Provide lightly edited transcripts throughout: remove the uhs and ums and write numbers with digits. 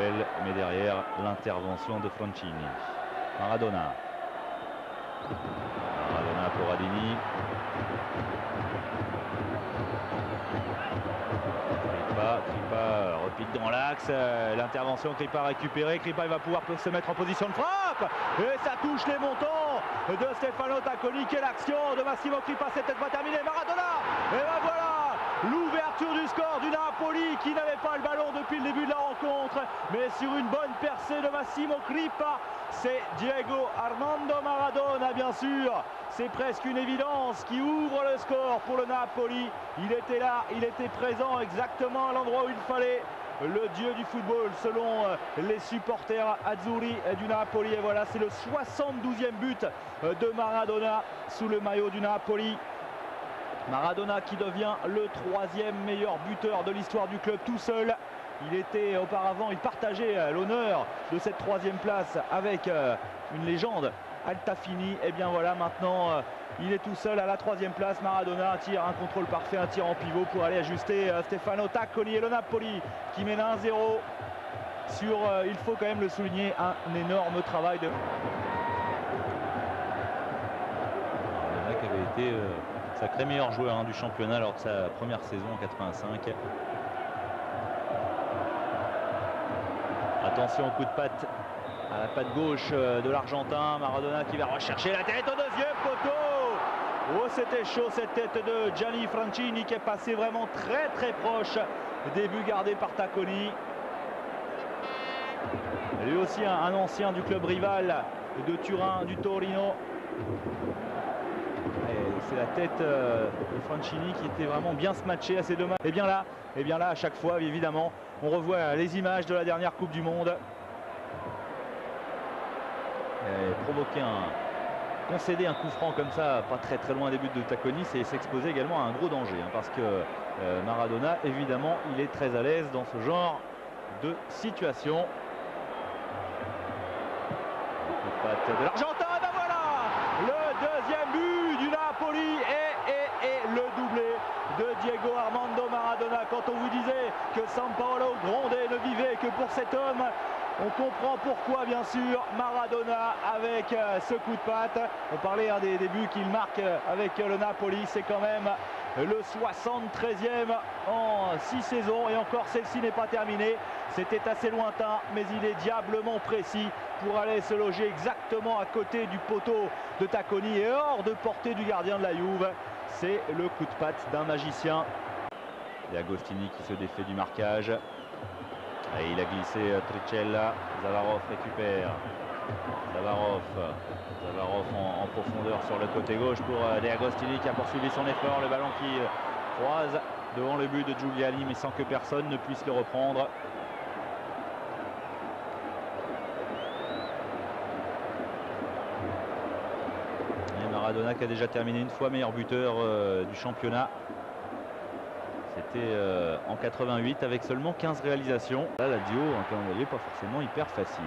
rappel, mais derrière l'intervention de Francini. Maradona. Maradona pour Adini. Kripa repique dans l'axe, l'intervention, Kripa récupérée, Kripa il va pouvoir se mettre en position de frappe et ça touche les montants de Stefano Tacconi. Quelle action de Massimo Kripa, c'est peut-être pas terminé. Maradona, et ben voilà l'ouverture du score du Napoli qui n'avait pas le ballon depuis le début de la rencontre, mais sur une bonne percée de Massimo Kripa, c'est Diego Armando Maradona bien sûr. C'est presque une évidence qui ouvre le score pour le Napoli. Il était là, il était présent exactement à l'endroit où il fallait. Le dieu du football selon les supporters azzurri du Napoli. Et voilà, c'est le 72e but de Maradona sous le maillot du Napoli. Maradona qui devient le 3e meilleur buteur de l'histoire du club tout seul. Il était auparavant, il partageait l'honneur de cette 3e place avec une légende, Altafini. Et bien voilà, maintenant il est tout seul à la 3e place. Maradona, un tir, un contrôle parfait, un tir en pivot pour aller ajuster Stefano Tacconi et le Napoli qui mène 1-0 sur, il faut quand même le souligner, un énorme travail de Maradona qui avait été sacré meilleur joueur du championnat lors de sa première saison en 85. Attention au coup de patte à la patte gauche de l'Argentin. Maradona qui va rechercher la tête au 2e poteau. Oh, c'était chaud cette tête de Gianni Francini qui est passé vraiment très proche des buts gardés par Tacconi. Lui aussi un ancien du club rival de Turin, du Torino. C'est la tête de Francini qui était vraiment bien se matcher, assez dommage. Et bien là, à chaque fois, évidemment, on revoit les images de la dernière Coupe du Monde. Concéder un coup franc comme ça, pas très loin des buts de Tacconi, c'est s'exposer également à un gros danger. Parce que Maradona, évidemment, il est très à l'aise dans ce genre de situation. De l'Argentin, ben voilà le 2e but du Napoli et le doublé de Diego Armando Maradona. Quand on vous disait que Sampaolo grondait, ne vivait que pour cet homme, on comprend pourquoi bien sûr. Maradona avec ce coup de patte. On parlait des buts qu'il marque avec le Napoli, c'est quand même le 73e en 6 saisons et encore celle-ci n'est pas terminée. C'était assez lointain mais il est diablement précis pour aller se loger exactement à côté du poteau de Tacconi et hors de portée du gardien de la Juve. C'est le coup de patte d'un magicien. Et Agostini qui se défait du marquage. Et il a glissé Tricella. Zavarov récupère. Zavarov en profondeur sur le côté gauche pour De Agostini qui a poursuivi son effort. Le ballon qui croise devant le but de Giuliani mais sans que personne ne puisse le reprendre. Et Maradona qui a déjà terminé une fois meilleur buteur du championnat. C'était en 88 avec seulement 15 réalisations. Là, la Dio, un calendrier pas forcément hyper facile.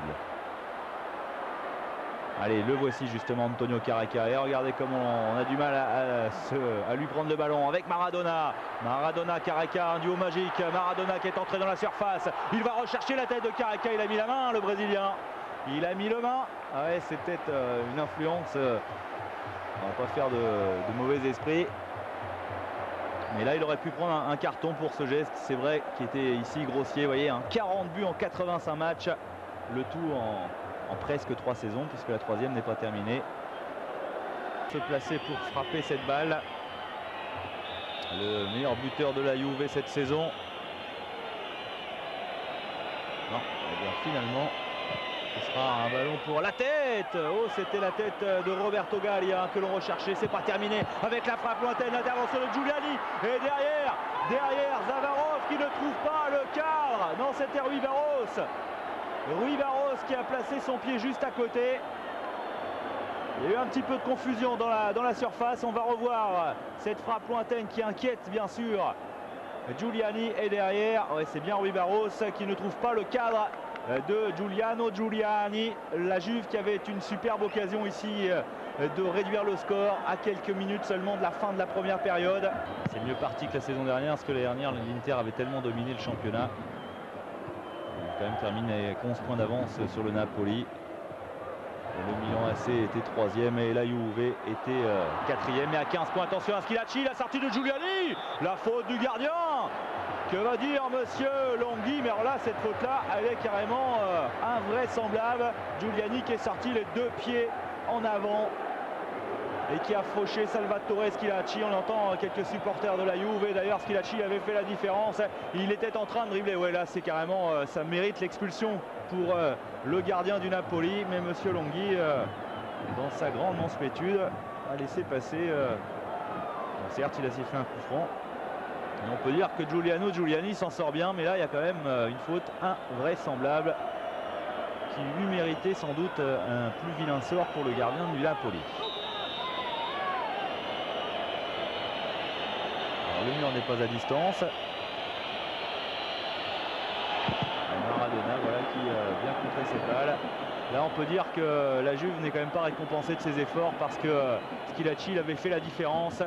Allez, le voici justement Antonio Caraca. Et regardez comment on a du mal à lui prendre le ballon avec Maradona. Maradona, Caraca, un duo magique. Maradona qui est entré dans la surface. Il va rechercher la tête de Caraca. Il a mis la main, le Brésilien. Il a mis le main. Ah ouais, c'est peut-être une influence. On va pas faire de mauvais esprit. Mais là, il aurait pu prendre un carton pour ce geste. C'est vrai qu'il était ici grossier. Vous voyez, 40 buts en 85 matchs. Le tout en presque 3 saisons, puisque la 3e n'est pas terminée. Se placer pour frapper cette balle. Le meilleur buteur de la Juve cette saison. Non, eh bien finalement, ce sera un ballon pour la tête. Oh, c'était la tête de Roberto Gallia que l'on recherchait. C'est pas terminé avec la frappe lointaine, l'intervention de Giuliani. Et derrière Zavarov qui ne trouve pas le cadre. Non, c'était Rui Barros. Rui Barros qui a placé son pied juste à côté. Il y a eu un petit peu de confusion dans la surface. On va revoir cette frappe lointaine qui inquiète bien sûr Giuliani. Et derrière, ouais, c'est bien Rui Barros qui ne trouve pas le cadre de Giuliano Giuliani. La Juve qui avait une superbe occasion ici de réduire le score à quelques minutes seulement de la fin de la première période. C'est mieux parti que la saison dernière parce que l'année dernière l'Inter avait tellement dominé le championnat. quand même termine avec 11 points d'avance sur le Napoli. Le Milan AC était 3e et la Juve était 4e. Et à 15 points, attention à Schillaci, la sortie de Giuliani, la faute du gardien. Que va dire monsieur Longhi? Mais alors là, cette faute-là, elle est carrément invraisemblable. Giuliani qui est sorti les 2 pieds en avant et qui a fauché Salvatore Schillaci. On entend quelques supporters de la Juve. D'ailleurs, Schillaci avait fait la différence. Il était en train de dribbler. Ouais, là, c'est carrément, ça mérite l'expulsion pour le gardien du Napoli. Mais monsieur Longhi, dans sa grande mansuétude, a laissé passer. Certes, il a sifflé un coup franc. Et on peut dire que Giuliani s'en sort bien, mais là il y a quand même une faute invraisemblable qui lui méritait sans doute un plus vilain sort pour le gardien du Napoli. Alors, le mur n'est pas à distance. Maradona, voilà, qui vient contrer cette balle. Là on peut dire que la Juve n'est quand même pas récompensée de ses efforts parce que Schillaci il avait fait la différence.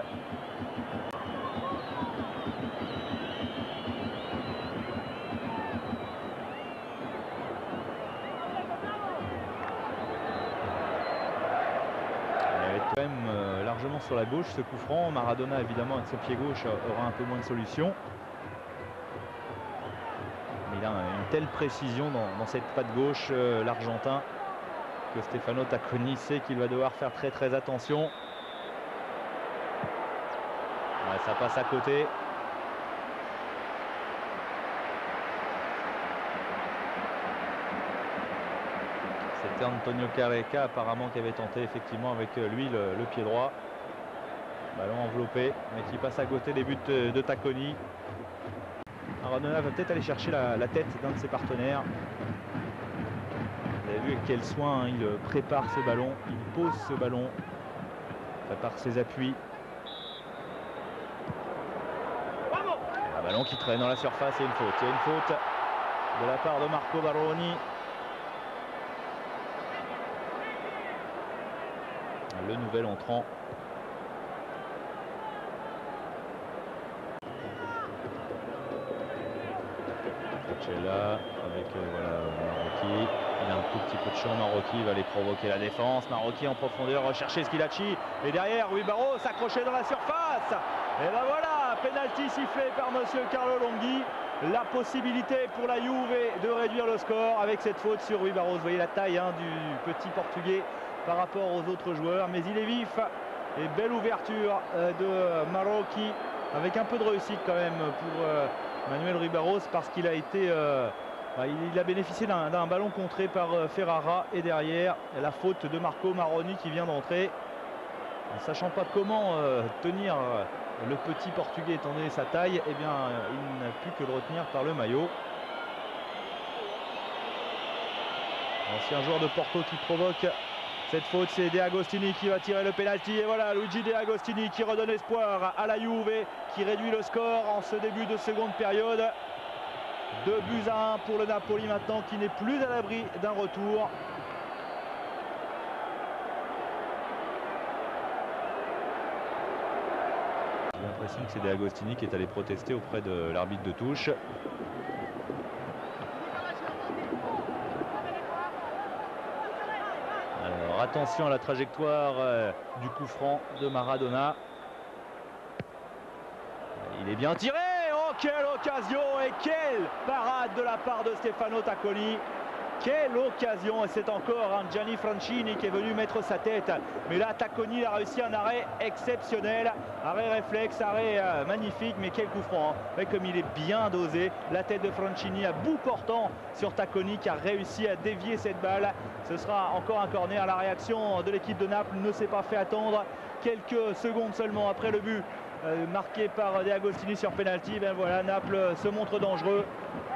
Quand même largement sur la gauche ce coup franc. Maradona évidemment avec son pied gauche aura un peu moins de solution. Mais il a une telle précision dans cette patte gauche, l'Argentin, que Stefano Tacconi sait qu'il va devoir faire très attention. Ouais, ça passe à côté. C'était Antonio Careca apparemment qui avait tenté effectivement avec lui le pied droit. Ballon enveloppé, mais qui passe à côté des buts de Tacconi. Maradona va peut-être aller chercher la tête d'un de ses partenaires. Vous avez vu avec quel soin hein, il prépare ce ballon, il pose ce ballon, prépare ses appuis. Un ballon qui traîne dans la surface et une faute. Il y a une faute de la part de Marco Baroni. Le nouvel entrant. Là avec voilà, Marocchi. Il a un tout petit peu de champ. Marocchi va aller provoquer la défense. Marocchi en profondeur, rechercher Schillaci. Et derrière, Rui Barros s'accrocher dans la surface. Et ben voilà, penalty sifflé par monsieur Carlo Longhi. La possibilité pour la Juve de réduire le score avec cette faute sur Rui Barros. Vous voyez la taille hein, du petit portugais par rapport aux autres joueurs. Mais il est vif. Et belle ouverture de Marocchi. Avec un peu de réussite quand même pour Manuel Rui Barros parce qu'il a été il a bénéficié d'un ballon contré par Ferrara et derrière la faute de Marco Maroni qui vient d'entrer en sachant pas comment tenir le petit portugais étant donné sa taille. Eh bien il n'a pu que le retenir par le maillot. Ancien joueur de Porto qui provoque cette faute, c'est De Agostini qui va tirer le pénalty. Et voilà, Luigi De Agostini qui redonne espoir à la Juve, qui réduit le score en ce début de seconde période. 2-1 pour le Napoli maintenant, qui n'est plus à l'abri d'un retour. J'ai l'impression que c'est De Agostini qui est allé protester auprès de l'arbitre de touche. Alors attention à la trajectoire du coup franc de Maradona. Il est bien tiré. Oh, quelle occasion et quelle parade de la part de Stefano Tacconi. Quelle occasion, et c'est encore un Gianni Francini qui est venu mettre sa tête. Mais là, Tacconi a réussi un arrêt exceptionnel. Arrêt réflexe, arrêt magnifique, mais quel coup franc. Hein. Comme il est bien dosé. La tête de Francini à bout portant sur Tacconi qui a réussi à dévier cette balle. Ce sera encore un corner. La réaction de l'équipe de Naples ne s'est pas fait attendre. Quelques secondes seulement après le but marqué par De Agostini sur penalty. Ben voilà, Naples se montre dangereux.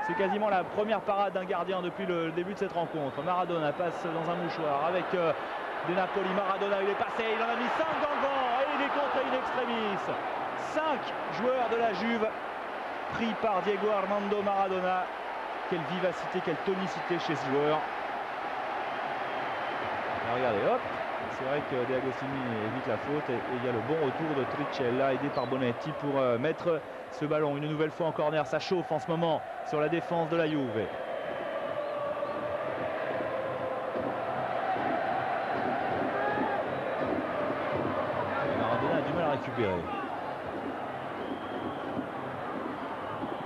C'est quasiment la première parade d'un gardien depuis le début de cette rencontre. Maradona passe dans un mouchoir avec De Napoli. Maradona, il est passé, il en a mis 5 dans le vent et il est contré in extremis. 5 joueurs de la Juve pris par Diego Armando Maradona. Quelle vivacité, quelle tonicité chez ce joueur. Alors regardez, hop. C'est vrai que De Agostini évite la faute et il y a le bon retour de Trichella aidé par Bonetti pour mettre ce ballon une nouvelle fois en corner. Ça chauffe en ce moment sur la défense de la Juve. récupéré.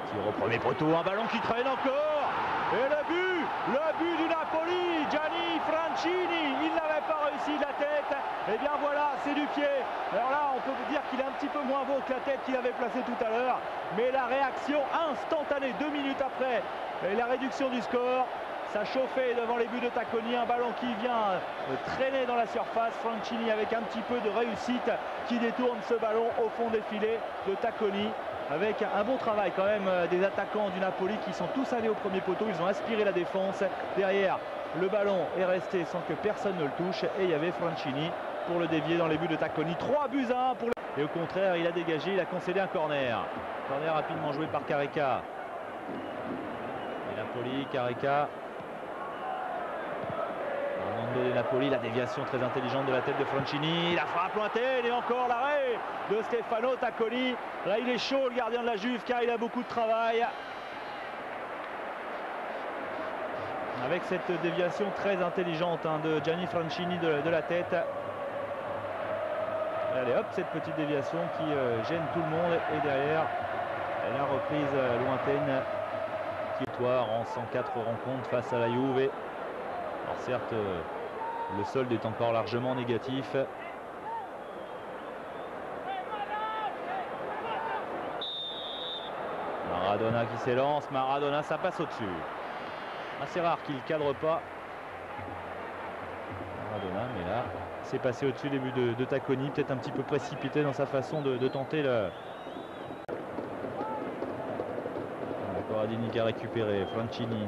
Tir au premier poteau, un ballon qui traîne encore. Et le but du Napoli, Gianni Francini, il n'avait pas réussi de la tête. Et bien voilà, c'est du pied. Alors là, on peut dire qu'il est un petit peu moins beau que la tête qu'il avait placée tout à l'heure. Mais la réaction instantanée, 2 minutes après, et la réduction du score, ça chauffait devant les buts de Tacconi. Un ballon qui vient traîner dans la surface. Francini avec un petit peu de réussite qui détourne ce ballon au fond des filets de Tacconi. Avec un bon travail quand même des attaquants du Napoli qui sont tous allés au premier poteau. Ils ont aspiré la défense. Derrière, le ballon est resté sans que personne ne le touche. Et il y avait Francini pour le dévier dans les buts de Tacconi. 3-1 pour le... Et au contraire, il a dégagé, il a concédé un corner. Corner rapidement joué par Careca. Et Napoli, Careca. De Napoli, la déviation très intelligente de la tête de Francini, la frappe lointaine et encore l'arrêt de Stefano Tacconi. Là il est chaud le gardien de la Juve car il a beaucoup de travail. Avec cette déviation très intelligente de Gianni Francini de la tête. Allez hop, cette petite déviation qui gêne tout le monde et derrière la reprise lointaine qui est en 104 rencontres face à la Juve. Alors certes, le solde est encore largement négatif. Maradona qui s'élance, Maradona, ça passe au-dessus. Assez rare qu'il ne cadre pas. Maradona, mais là, c'est passé au-dessus des buts de Tacconi, peut-être un petit peu précipité dans sa façon de tenter le... Corradini qui a récupéré, Francini.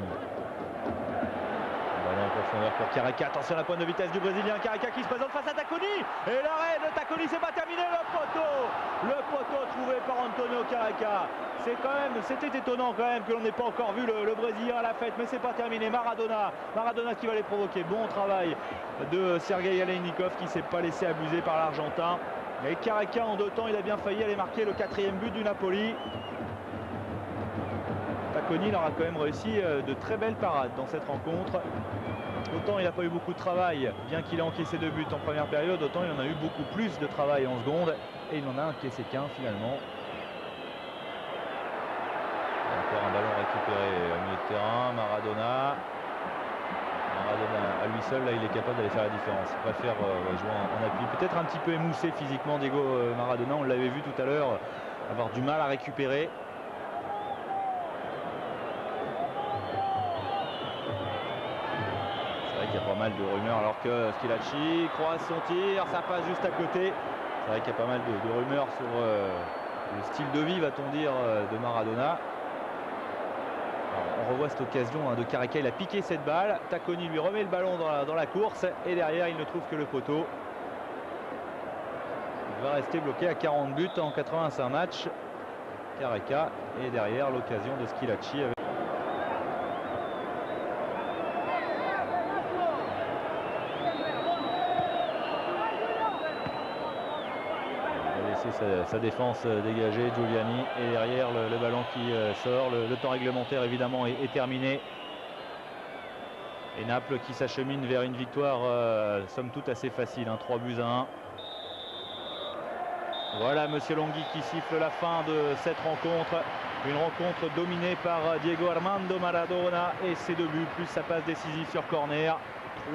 En profondeur pour Careca, attention à la pointe de vitesse du Brésilien, Careca qui se présente face à Tacconi et l'arrêt de Tacconi, c'est pas terminé, le poteau trouvé par Antonio Careca. C'était étonnant quand même que l'on n'ait pas encore vu le Brésilien à la fête, mais c'est pas terminé. Maradona qui va les provoquer. Bon travail de Sergei Aleinikov qui s'est pas laissé abuser par l'Argentin. Et Careca en 2 temps, il a bien failli aller marquer le 4e but du Napoli. Tacconi, il aura quand même réussi de très belles parades dans cette rencontre. Autant il n'a pas eu beaucoup de travail, bien qu'il ait encaissé 2 buts en première période, autant il en a eu beaucoup plus de travail en seconde. Et il n'en a encaissé qu'un finalement. Encore un ballon récupéré au milieu de terrain, Maradona. À lui seul, là, il est capable d'aller faire la différence. Il préfère jouer en appui. Peut-être un petit peu émoussé physiquement, Diego Maradona. On l'avait vu tout à l'heure avoir du mal à récupérer. Il y a pas mal de rumeurs alors que Schillaci croise son tir, ça passe juste à côté. C'est vrai qu'il y a pas mal de rumeurs sur le style de vie, va-t-on dire, de Maradona. Alors, on revoit cette occasion de Careca, il a piqué cette balle. Tacconi lui remet le ballon dans la course et derrière il ne trouve que le poteau. Il va rester bloqué à 40 buts en 85 matchs. Careca et derrière l'occasion de Schillaci avec... Sa défense dégagée, Giuliani, et derrière le ballon qui sort. Le temps réglementaire évidemment est terminé. Et Naples qui s'achemine vers une victoire somme toute assez facile, 3-1. Voilà Monsieur Longhi qui siffle la fin de cette rencontre. Une rencontre dominée par Diego Armando Maradona et ses 2 buts, plus sa passe décisive sur corner.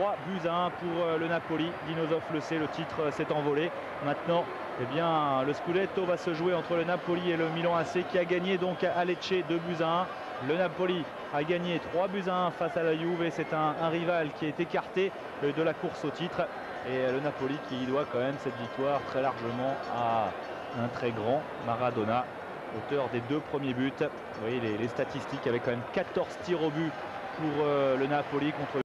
3-1 pour le Napoli. Dinozof le sait, le titre s'est envolé. Maintenant, eh bien, le Scudetto va se jouer entre le Napoli et le Milan AC qui a gagné donc à Lecce 2-1. Le Napoli a gagné 3-1 face à la Juve. C'est un rival qui est écarté de la course au titre. Et le Napoli qui doit quand même cette victoire très largement à un très grand Maradona, auteur des 2 premiers buts. Vous voyez les statistiques avec quand même 14 tirs au but pour le Napoli contre